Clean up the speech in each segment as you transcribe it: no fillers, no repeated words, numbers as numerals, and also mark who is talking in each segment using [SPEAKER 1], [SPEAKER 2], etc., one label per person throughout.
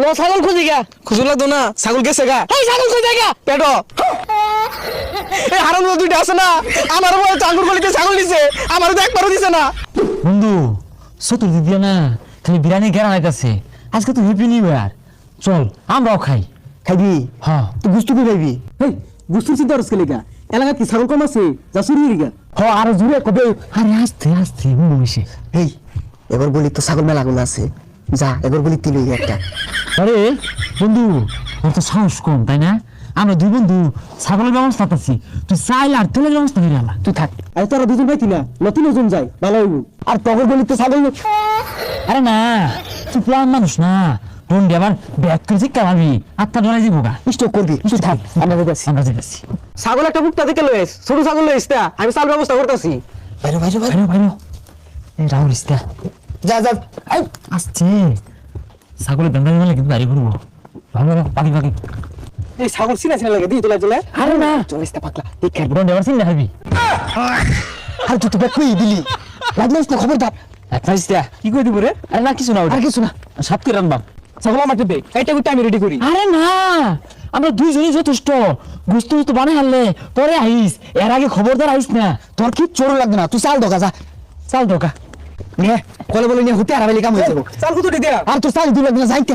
[SPEAKER 1] লো ছাগল খুঁজি গা।
[SPEAKER 2] খুঁজু লাগতো না, ছাগল গেছে গা।
[SPEAKER 1] এই ছাগল খুঁজে গা।
[SPEAKER 2] পেটো এই হারাম দুইটা আছে না, আমার বলে তো আঙ্গুর গলিতে ছাগল দিছে, আমারও তো একবারও দিছে না।
[SPEAKER 3] বন্ধু চতুর্দিক দিয়ে না খালি বিরিয়ানি ঘেরা হইতাছে। আজকে তো হ্যাপি নিউ ইয়ার, চল আমরাও খাই।
[SPEAKER 4] খাইবি?
[SPEAKER 3] হ্যাঁ
[SPEAKER 4] তুই গুস্তু কি খাইবি? এই গুস্তুর চিন্তা করছিস কেলিকা? এলাকাত কি ছাগল কম আছে যা চুরি হয়ে গা?
[SPEAKER 3] হ আরো জুড়ে কবে। আরে আস্তে আস্তে বন্ধু এসে।
[SPEAKER 4] এই এবার বলি তো ছাগল মেলাগুলো আছে, যা এবার বলি তিল হয়ে একটা।
[SPEAKER 3] আরে বন্ধু ওর তো সাহস কম তাই না? আমরা দুই বন্ধু ছাগলের ব্যবস্থা করছি, তুই চাইলে আর তেলের ব্যবস্থা করে আলা।
[SPEAKER 4] তুই থাক, আর তোরা দুজন পাইতি না, নতুন ওজন যায় ভালো হইব। আর তখন বলি তো ছাগল
[SPEAKER 3] আরে না তুই প্লান মানুষ না, রন্ডি আবার ব্যাগ করে শিক্ষা পারবি, আত্মা ডরাই দিব গা।
[SPEAKER 4] স্টক করবি। তুই থাক, আমরা যাচ্ছি।
[SPEAKER 3] আমরা যেতেছি।
[SPEAKER 2] ছাগল একটা মুক্তা থেকে লয়েস, ছোট ছাগল লয়েস তা আমি চাল ব্যবস্থা করতেছি।
[SPEAKER 4] বাইরে বাইরে বাইরে।
[SPEAKER 3] ভাইরো ভাইরো এই রাহুল ইস্তা
[SPEAKER 4] যা যা। এই,
[SPEAKER 3] আসছে ছাগলের দান্দা মানে কিন্তু বাড়ি ঘুরবো। ভালো ভালো পাখি পাখি।
[SPEAKER 4] এই ছাগল চিনা চিনা লাগে দিই তোলা চলে।
[SPEAKER 3] আরে না
[SPEAKER 4] চলিস তা পাকলা দেখ।
[SPEAKER 3] রন্ডি আবার চিন্তা হবি।
[SPEAKER 4] আর তুই তো ব্যাগ কই দিলি, লাগলিস না খবরদার।
[SPEAKER 3] একটা ইস্তা
[SPEAKER 4] কি কই দিব রে?
[SPEAKER 3] আরে না কিছু না ওটা
[SPEAKER 4] আর কিছু না,
[SPEAKER 3] সাপ করে রানবাম।
[SPEAKER 4] ছাগল আমাকে দে, এইটা করতে আমি রেডি করি।
[SPEAKER 3] আরে না আমরা দুইজনই যথেষ্ট, গুস্তু তো বানাই হারলে পরে আইস, এর আগে খবরদার আইস না।
[SPEAKER 4] তোর কি চোর লাগবে না, তুই চাল ঢোকা যা।
[SPEAKER 3] চাল ঢোকা
[SPEAKER 4] নে কলে বলে নিয়ে হতে আরামেলি কাম হয়ে যাবো।
[SPEAKER 2] চাল কত দে
[SPEAKER 4] আর তোর চাল দিল না যাইতে।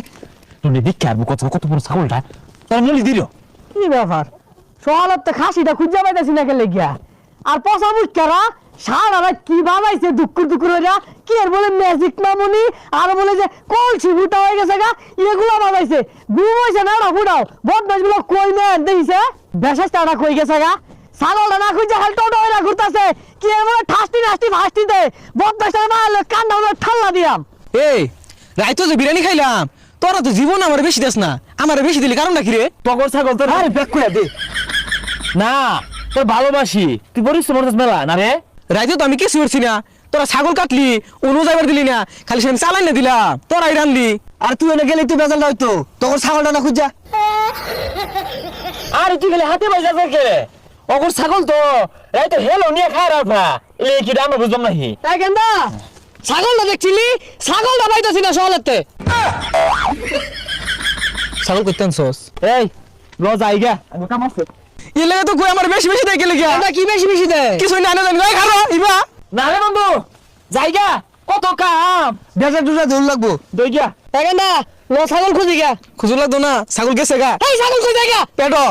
[SPEAKER 3] রন্ডি দেখে আসবো কত কত বড় ছাগলটা, তারা নলি দিল।
[SPEAKER 1] কি ব্যাপার? সকালত তো খাসিটা খুঁজে পাইতেছি না কে লেগিয়া। আর পচা মুখরা সারা রাত কি বাবাইছে দুকুর দুকুর হইয়া, কি আর বলে ম্যাজিক মামুনি, আর বলে যে কলসি ফুটা হয়ে গেছে গা, এগুলো বাবাইছে। ঘুম হয়েছে না ওরা ফুটাও, বদমাস গুলো কই মেন দেখিছে, বেশাসটা কই গেছে গা। ছাগলটা না খুঁজে খালি টোটো হইয়া ঘুরতেছে, কি আর বলে ঠাস্তি নাস্তি ভাস্তি দে, বদমাসটা না হলে কান্না হলে ঠাল্লা দিয়াম।
[SPEAKER 2] এই রাইতো যে বিরিয়ানি খাইলাম, তোরা তো জীবন আমার বেশি দেস না, আমার বেশি দিলি কারণ নাকি রে?
[SPEAKER 3] টগর ছাগল তোর
[SPEAKER 4] আরে ব্যাগ কইয়া দে।
[SPEAKER 3] না তোর ভালোবাসি, তুই পরিশ্রম করছিস মেলা না রে।
[SPEAKER 2] রাইতো তো আমি কিছু করছি না, তোরা ছাগল কাটলি অনু যাইবার দিলি না, খালি সে চালাই না দিলা, তোরাই রানলি।
[SPEAKER 4] আর তুই এনে গেলে তুই বেজাল হইতো, তোর ছাগলটা না খুঁজা।
[SPEAKER 3] আরে তুই গেলে হাতে বাইজা থাকে অগর ছাগল তো এই তো হেলো নিয়ে খায় রাখা, এলে কি আমরা বুঝলাম নাহি।
[SPEAKER 1] তাই কেন্দা ছাগলটা দেখছিলি, ছাগলটা পাইতেছি না সকালেতে।
[SPEAKER 2] ছাগল করতেন সস
[SPEAKER 3] এই ল যাইগা আমি কাম আছে।
[SPEAKER 2] এলে তো কই আমার বেশি বেশি দেয় গেলে গিয়া
[SPEAKER 1] এটা কি বেশি বেশি দেয়?
[SPEAKER 2] কিছু না জানি ওই খারো ইবা
[SPEAKER 3] না রে বন্ধু যাইগা কত কাম
[SPEAKER 4] বেজা দুটা দৌড় লাগবো।
[SPEAKER 3] দই গিয়া।
[SPEAKER 1] তাই কেন্দা লো ছাগল খুঁজি গা।
[SPEAKER 2] খুঁজু লাগতো না, ছাগল গেছে গা।
[SPEAKER 1] এই ছাগল খুঁজে গা।
[SPEAKER 2] পেটো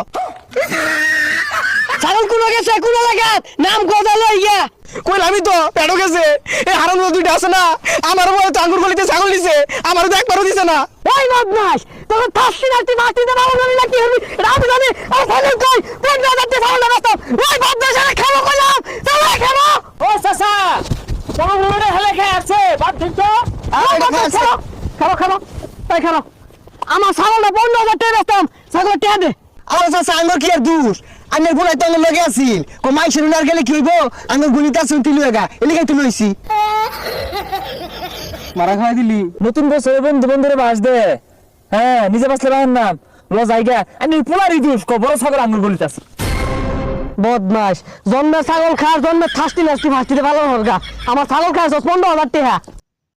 [SPEAKER 1] ছাগল কোন গেছে কোন লাগাত নাম কথা লই গিয়া।
[SPEAKER 2] কইল আমি তো পেটো গেছে, এই হারাম দুইটা আছে না, আমার বলে তো আঙ্গুর গলিতে ছাগল দিছে, আমারও তো একবারও দিছে না।
[SPEAKER 1] ওই বদমাস তোর ঠাসি নাতি মাটি দে ভালো জানি না কি হবি রাত জানি আর ছাগল কই পেট না যাতে ছাগল না তো ওই বদমাস আরে খাবো কইলাম চলো খাবো।
[SPEAKER 3] ও চাচা কোন মুড়ে হেলে খায় আছে বাদ দিন তো।
[SPEAKER 1] খাবো খাবো এই খাবো আমার ছাগলটা 15,000 টাকা বেচতাম, ছাগল টাকা দে।
[SPEAKER 4] আর চাচা আঙ্গুর কি আর দূর, আঙ্গুর গুলাই তো লগে আছিল, কো মাইশের উনার গেলে কি হইব, আঙ্গুর গুলিতে আসুন তিল হইগা, এলিগাই তো লইছি।
[SPEAKER 2] মারা খাই দিলি।
[SPEAKER 3] নতুন বছর বন্ধু বন্ধুরে বাস দে, হ্যাঁ নিজে বাসলে বাহার নাম ল যাইগা। আমি পোলারি দিস কো বড় ছাগল আঙ্গুর গলিতে আছে।
[SPEAKER 1] বদমাস জন্মে ছাগল খাস জন্মে ঠাস্তি নাস্তি ফাস্তি দে ভালো হরগা, আমার ছাগল খাস 15,000 টাকা।